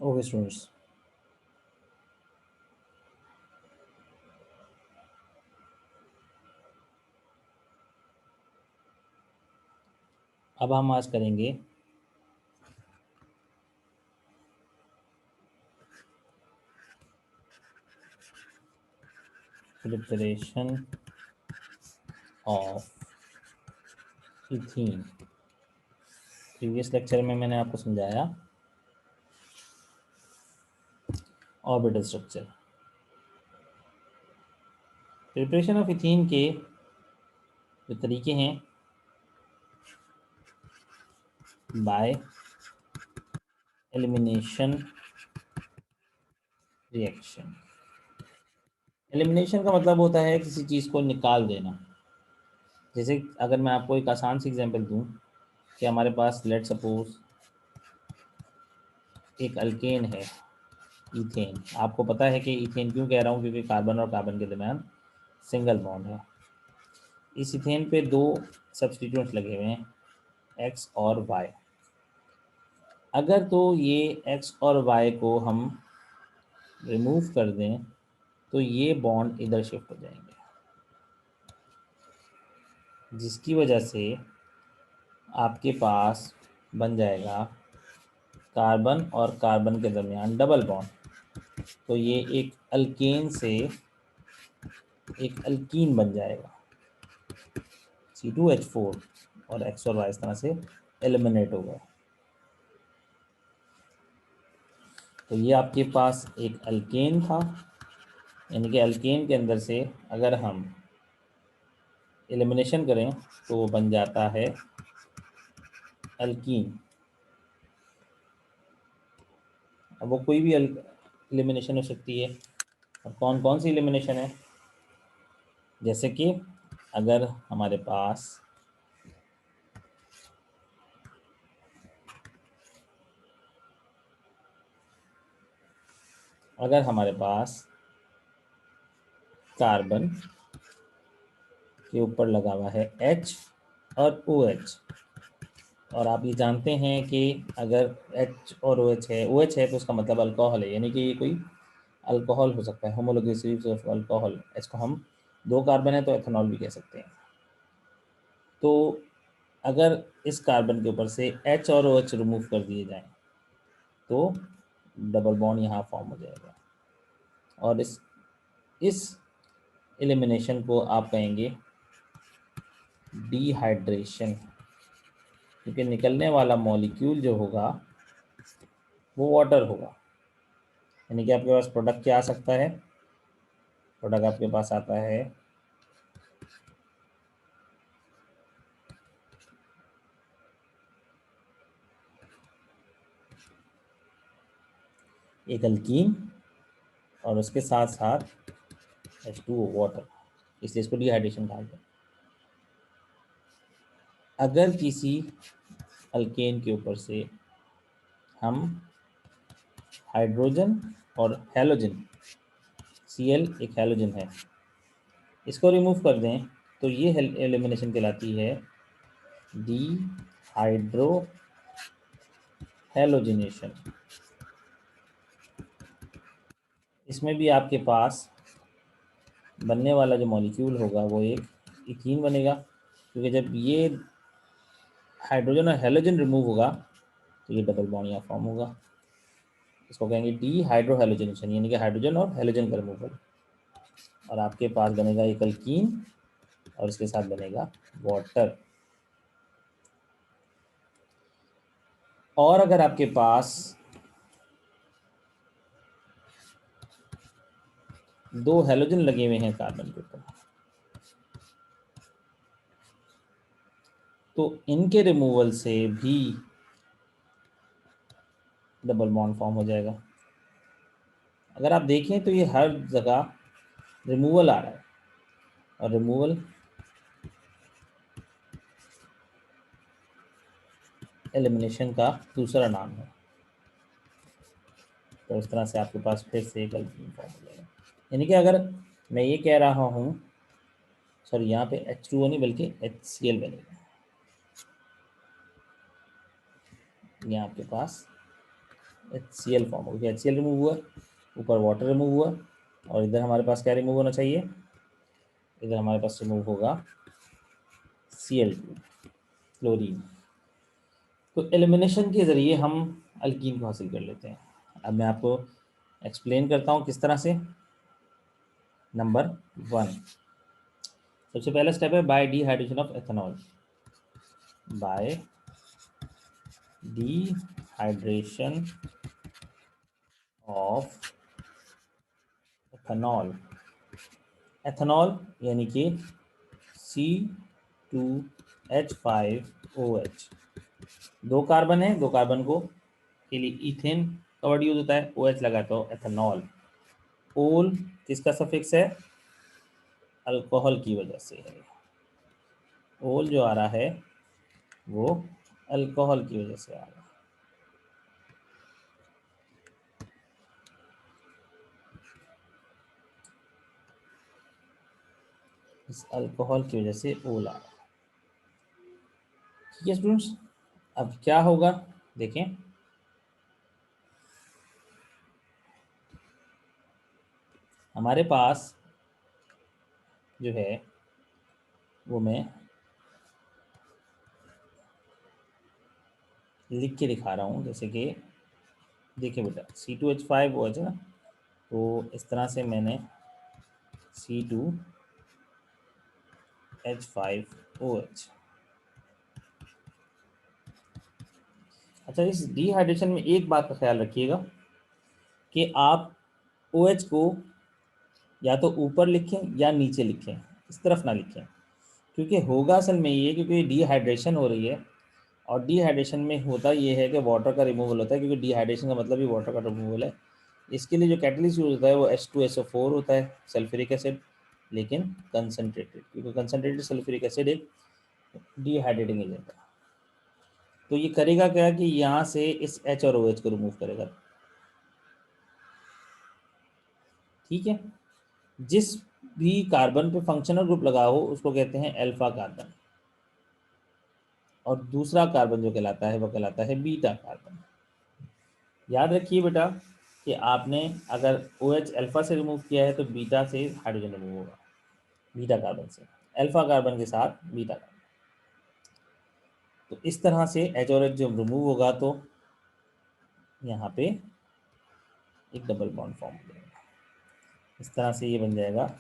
Okay students, अब हम आज करेंगे preparation of ethene. Previous lecture में मैंने आपको समझाया orbital structure. Preparation of ethene के जो तरीके हैं, बाय एलिमिनेशन रिएक्शन। एलिमिनेशन का मतलब होता है किसी चीज़ को निकाल देना। जैसे अगर मैं आपको एक आसान सी एग्जांपल दूं कि हमारे पास लेट सपोज एक अल्केन है, इथेन। आपको पता है कि इथेन क्यों कह रहा हूँ, क्योंकि कार्बन और कार्बन के दरमियान सिंगल बॉन्ड है। इस इथेन पे दो सब्स्टिट्यूएंट्स लगे हुए हैं, एक्स और वाई। अगर तो ये एक्स और वाई को हम रिमूव कर दें तो ये बॉन्ड इधर शिफ्ट हो जाएंगे, जिसकी वजह से आपके पास बन जाएगा कार्बन और कार्बन के दरमियान डबल बॉन्ड। तो ये एक अल्केन से एक अल्कीन बन जाएगा, C2H4, और एक्स और वाई इस तरह से एलिमिनेट हो गए। तो ये आपके पास एक अल्केन था, यानी कि अल्केन के अंदर से अगर हम एलिमिनेशन करें तो वो बन जाता है अल्कीन। अब वो कोई भी एलिमिनेशन हो सकती है, और कौन कौन सी एलिमिनेशन है, जैसे कि अगर हमारे पास कार्बन के ऊपर लगा हुआ है H और OH, और आप ये जानते हैं कि अगर H और OH है तो उसका मतलब अल्कोहल है, यानी कि ये कोई अल्कोहल हो सकता है, होमोलोगस ऑफ अल्कोहल। इसको हम दो कार्बन है तो एथेनॉल भी कह सकते हैं। तो अगर इस कार्बन के ऊपर से H और OH रिमूव कर दिए जाएं तो डबल बॉन्ड यहाँ फॉर्म हो जाएगा, और इस एलिमिनेशन को आप कहेंगे डिहाइड्रेशन, क्योंकि निकलने वाला मॉलिक्यूल जो होगा वो वाटर होगा। यानी कि आपके पास प्रोडक्ट क्या आ सकता है, प्रोडक्ट आपके पास आता है एक अल्कीन और उसके साथ साथ H2O वाटर, इसलिए इसको डिहाइड्रेशन कहा गया। अगर किसी अल्केन के ऊपर से हम हाइड्रोजन और हेलोजन, Cl एक हेलोजन है, इसको रिमूव कर दें तो ये एलिमिनेशन कहलाती है डी हाइड्रो हेलोजिनेशन। इसमें भी आपके पास बनने वाला जो मॉलिक्यूल होगा वो एक इथीन बनेगा, क्योंकि जब ये हाइड्रोजन और हेलोजन रिमूव होगा तो ये डबल बॉन्ड यहाँ फॉर्म होगा। इसको कहेंगे डी हाइड्रो हेलोजिनेशन, यानी कि हाइड्रोजन और हेलोजन का रिमूवल, और आपके पास बनेगा एक अल्कीन और इसके साथ बनेगा वाटर। और अगर आपके पास दो हेलोजन लगे हुए हैं कार्बन के ऊपर, तो इनके रिमूवल से भी डबल बॉन्ड फॉर्म हो जाएगा। अगर आप देखें तो ये हर जगह रिमूवल आ रहा है, और रिमूवल एलिमिनेशन का दूसरा नाम है। तो इस तरह से आपके पास फिर से एक अल्कीन फॉर्म हो जाएगा। यानी कि अगर मैं ये कह रहा हूँ, सॉरी यहाँ पे H2O नहीं बल्कि HCl बनेगा। ये आपके पास HCl फॉर्म हो गया, HCl रिमूव हुआ, ऊपर वाटर रिमूव हुआ, और इधर हमारे पास क्या रिमूव होना चाहिए, इधर हमारे पास रिमूव होगा Cl2 क्लोरीन। तो एलिमिनेशन के ज़रिए हम अल्कीन को हासिल कर लेते हैं। अब मैं आपको एक्सप्लेन करता हूँ किस तरह से। नंबर 1, सबसे पहला स्टेप है bye dehydration of ethanol. Bye dehydration of ethanol. Ethanol यानी कि C2H5OH, 2 कार्बन है, 2 कार्बन को के लिए ईथेन का वर्ड यूज होता है, OH लगा तो एथेनॉल। ओल किसका सफिक्स है, अल्कोहल की वजह से है। ओल जो आ रहा है वो अल्कोहल की वजह से आ रहा है। इस अल्कोहल की वजह से ओल आ रहा है। ठीक है स्टूडेंट्स, अब क्या होगा देखें। हमारे पास जो है वो मैं लिख के दिखा रहा हूँ, जैसे कि देखिए बेटा C2H5OH है ना, तो इस तरह से मैंने C2H5OH। अच्छा, इस डिहाइड्रेशन में एक बात का ख्याल रखिएगा कि आप OH को या तो ऊपर लिखें या नीचे लिखें, इस तरफ ना लिखें, क्योंकि होगा असल में ये, क्योंकि डिहाइड्रेशन हो रही है, और डिहाइड्रेशन में होता ये है कि वाटर का रिमूवल होता है, क्योंकि डिहाइड्रेशन का मतलब ही वाटर का रिमूवल है। इसके लिए जो कैटलिस्ट यूज होता है वो H2SO4 होता है, सल्फ्यूरिक एसिड, लेकिन कंसनट्रेटेड, क्योंकि कंसनट्रेटेड सल्फ्यूरिक एसिड एक डिहाइड्रेटिंग एजेंट है। तो ये करेगा क्या कि यहाँ से इस H और OH को रिमूव करेगा। ठीक है, जिस भी कार्बन पे फंक्शनल ग्रुप लगा हो उसको कहते हैं अल्फा कार्बन, और दूसरा कार्बन जो कहलाता है वो कहलाता है बीटा कार्बन। याद रखिए बेटा कि आपने अगर OH अल्फा से रिमूव किया है तो बीटा से हाइड्रोजन रिमूव होगा, बीटा कार्बन से, अल्फा कार्बन के साथ बीटा कार्बन। तो इस तरह से H और H जब रिमूव होगा तो यहाँ पे एक डबल बॉन्ड फॉर्म हो जाएगा। इस तरह से ये बन जाएगा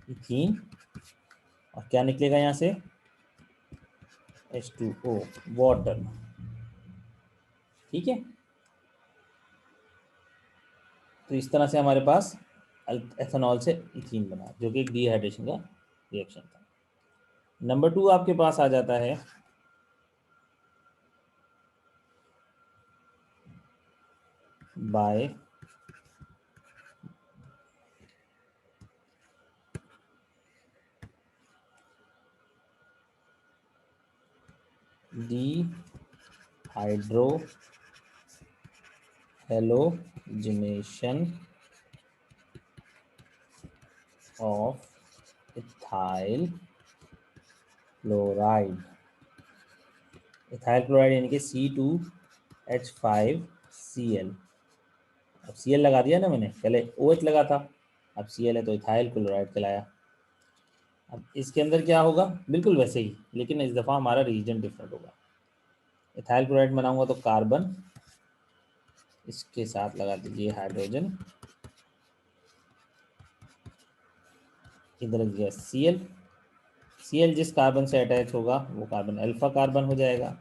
इथीन, और क्या निकलेगा यहाँ से H2O, वाटर। ठीक है, तो इस तरह से हमारे पास एथेनॉल से इथीन बना, जो कि एक डिहाइड्रेशन का रिएक्शन था। नंबर 2 आपके पास आ जाता है by hydrohalogenation of ethyl chloride. Ethyl chloride यानी कि C2H5Cl। अब Cl लगा दिया ना मैंने, पहले OH लगा था, अब Cl है तो इथाइल क्लोराइड कहलाया। अब इसके अंदर क्या होगा, बिल्कुल वैसे ही, लेकिन इस दफ़ा हमारा रीजन डिफरेंट होगा। इथाइल क्लोराइड बनाऊंगा तो कार्बन, इसके साथ लगा दीजिए हाइड्रोजन, इधर गया Cl जिस कार्बन से अटैच होगा वो कार्बन अल्फा कार्बन हो जाएगा,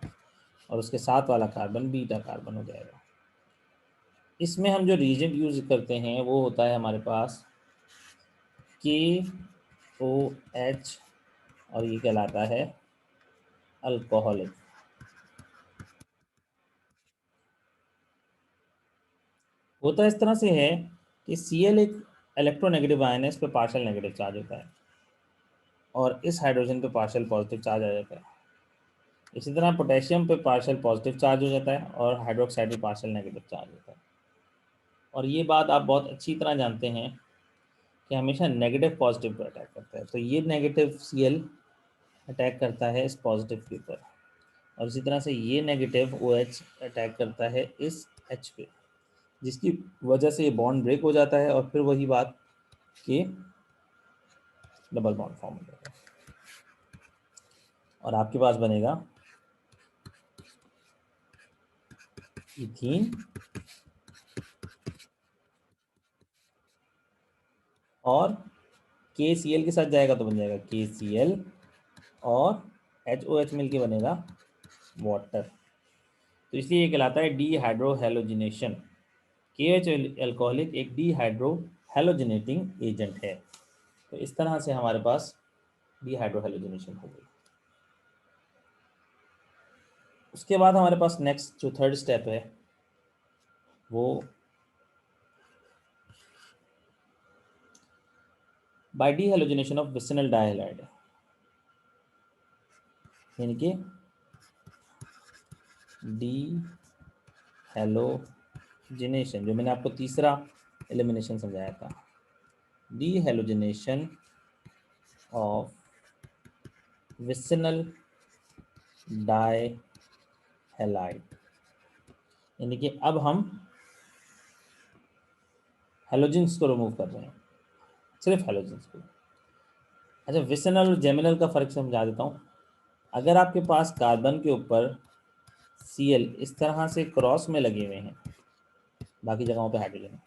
और उसके साथ वाला कार्बन बीटा कार्बन हो जाएगा। इसमें हम जो रीजेंट यूज करते हैं वो होता है हमारे पास KOH, और ये कहलाता है अल्कोहलिक। होता इस तरह से है कि Cl एक इलेक्ट्रोनेगेटिव आयन है, इस पर पार्शियल नेगेटिव चार्ज होता है, और इस हाइड्रोजन पे पार्शियल पॉजिटिव चार्ज आ जाता है। इसी तरह पोटेशियम पे पार्शियल पॉजिटिव चार्ज हो जाता है, और हाइड्रोक्साइड पे पार्शियल नेगेटिव चार्ज होता है। और ये बात आप बहुत अच्छी तरह जानते हैं कि हमेशा नेगेटिव पॉजिटिव पर अटैक करता है, तो ये नेगेटिव Cl अटैक करता है इस पॉजिटिव के ऊपर, और इसी तरह से ये नेगेटिव OH अटैक करता है इस H पे, जिसकी वजह से ये बॉन्ड ब्रेक हो जाता है और फिर वही बात कि डबल बॉन्ड फॉर्म हो जाएगा और आपके पास बनेगा इथीन और KCl के साथ जाएगा तो बन जाएगा KCl और HOH मिलके बनेगा वाटर। तो इसलिए ये कहलाता है डीहाइड्रोहेलोजिनेशन। KOH अल्कोहलिक एक डीहाइड्रोहेलोजिनेटिंग एजेंट है। तो इस तरह से हमारे पास डीहाइड्रोहेलोजिनेशन हो गई। उसके बाद हमारे पास नेक्स्ट जो थर्ड स्टेप है वो बाय डीहाइड्रोजनेशन ऑफ विसिनल डाइहैलाइड है, यानी कि डीहाइड्रोजनेशन, जो मैंने आपको तीसरा एलिमिनेशन समझाया था, डीहाइड्रोजनेशन ऑफ विसिनल डाइहैलाइड, यानी कि अब हम हैलोजेंस को रिमूव कर रहे हैं, सिर्फ हैलोजेंस को। अच्छा, विसिनल और जेमिनल का फ़र्क समझा देता हूँ। अगर आपके पास कार्बन के ऊपर Cl इस तरह से क्रॉस में लगे हुए हैं, बाकी जगहों पे हाइड्रोजन,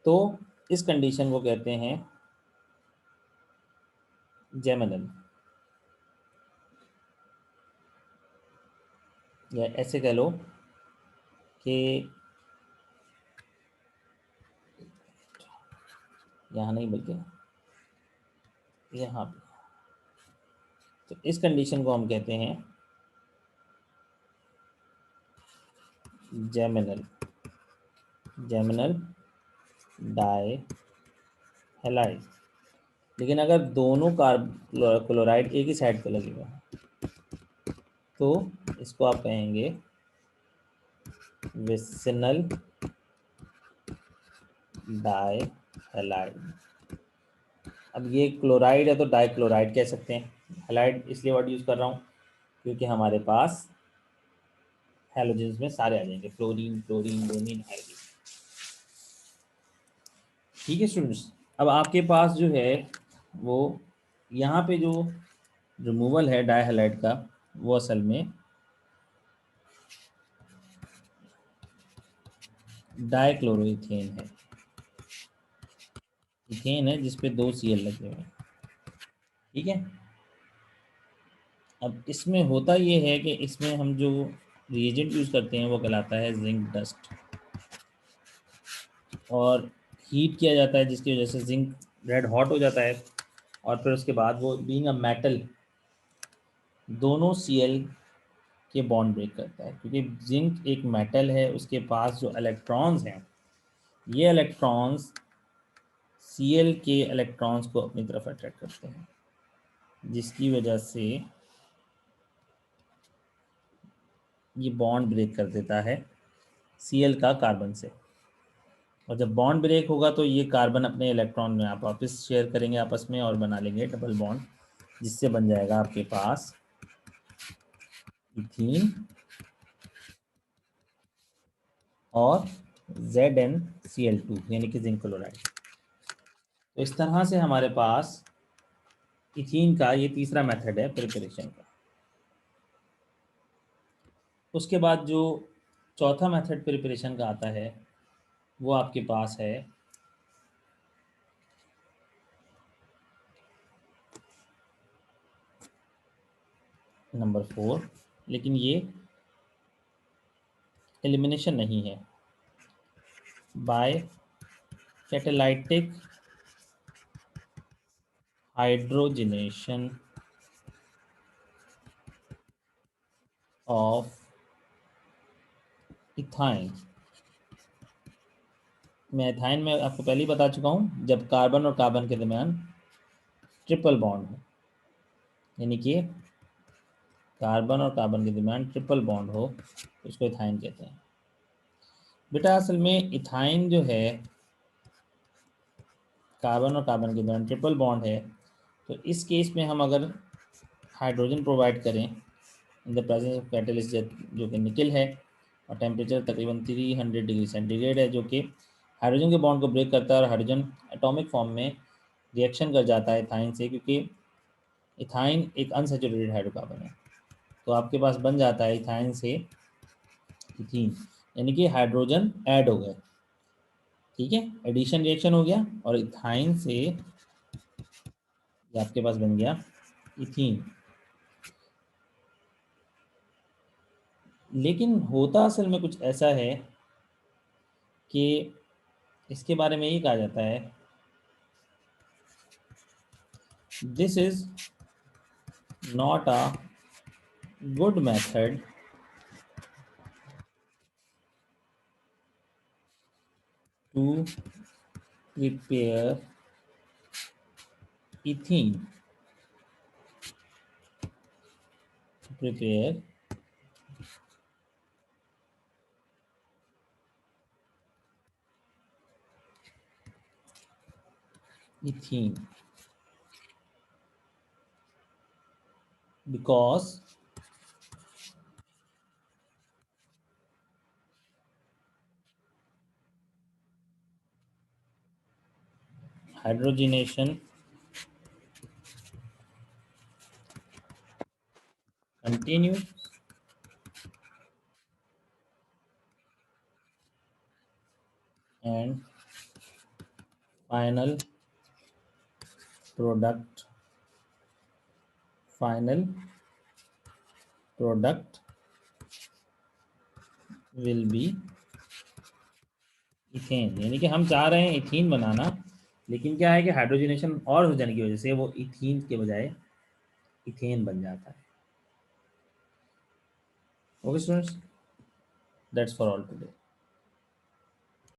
तो इस कंडीशन को कहते हैं जेमिनल, या ऐसे कह लो कि यहाँ नहीं बल्कि यहाँ पे, तो इस कंडीशन को हम कहते हैं जेमिनल, जेमिनल डाइहैलाइड। लेकिन अगर दोनों क्लोराइड एक ही साइड पे लगे हुए हैं तो इसको आप कहेंगे विसिनल डाइहैलाइड। अब ये क्लोराइड है तो डाइक्लोराइड कह सकते हैं। हैलाइड इसलिए वर्ड यूज़ कर रहा हूँ क्योंकि हमारे पास हैलोजेंस में सारे आ जाएंगे, फ्लोरीन, क्लोरीन, ब्रोमीन, हाइड्रोजन। ठीक है स्टूडेंट्स, अब आपके पास जो है वो यहाँ पे जो रिमूवल है डाइहैलाइड का, वो असल में डाइक्लोरोइथेन है। इथेन है जिसपे 2 Cl लगे हुए हैं। ठीक है, अब इसमें होता ये है कि इसमें हम जो रिएजेंट यूज़ करते हैं वो कहलाता है जिंक डस्ट, और हीट किया जाता है जिसकी वजह से जिंक रेड हॉट हो जाता है, और फिर उसके बाद वो बीइंग अ मेटल दोनों Cl के बॉन्ड ब्रेक करता है, क्योंकि जिंक एक मेटल है, उसके पास जो इलेक्ट्रॉन्स हैं, ये इलेक्ट्रॉन्स Cl के इलेक्ट्रॉन्स को अपनी तरफ अट्रैक्ट करते हैं, जिसकी वजह से ये बॉन्ड ब्रेक कर देता है Cl का कार्बन से। और जब बॉन्ड ब्रेक होगा तो ये कार्बन अपने इलेक्ट्रॉन में आप वापस शेयर करेंगे आपस में और बना लेंगे डबल बॉन्ड, जिससे बन जाएगा आपके पास इथीन और ZnCl2 यानी कि जिंक क्लोराइड। तो इस तरह से हमारे पास इथीन का ये तीसरा मेथड है प्रिपरेशन का। उसके बाद जो चौथा मेथड प्रिपरेशन का आता है वो आपके पास है नंबर 4, लेकिन ये एलिमिनेशन नहीं है, by catalytic hydrogenation of ethyne. मैं इथाइन में आपको पहले ही बता चुका हूँ, जब कार्बन और कार्बन के दरमियान ट्रिपल बॉन्ड हो, यानी कि कार्बन और कार्बन के दरमियान ट्रिपल बॉन्ड हो, तो इसको इथाइन कहते हैं। बेटा असल में इथाइन जो है कार्बन और कार्बन के दरमियान ट्रिपल बॉन्ड है, तो इस केस में हम अगर हाइड्रोजन प्रोवाइड करें in the presence of catalyst जो कि निकल है, और टेम्परेचर तकरीबन 300 डिग्री सेंटीग्रेड है, जो कि हाइड्रोजन के बॉन्ड को ब्रेक करता है और हाइड्रोजन एटॉमिक फॉर्म में रिएक्शन कर जाता है इथाइन से, क्योंकि इथाइन एक अनसैचुरेटेड हाइड्रोकार्बन है। तो आपके पास बन जाता है इथाइन से इथीन, यानी कि हाइड्रोजन ऐड हो गए। ठीक है, एडिशन रिएक्शन हो गया और इथाइन से ये आपके पास बन गया इथीन। लेकिन होता असल में कुछ ऐसा है कि इसके बारे में ये कहा जाता है, this is not a good method to prepare ethene, prepare ethene, because hydrogenation continues and final product final product will be ethane. यानी कि हम चाह रहे हैं इथीन बनाना, लेकिन क्या है कि हाइड्रोजनेशन और हो जाने की वजह से वो इथीन के बजाय इथेन बन जाता है। Okay students, that's for all today.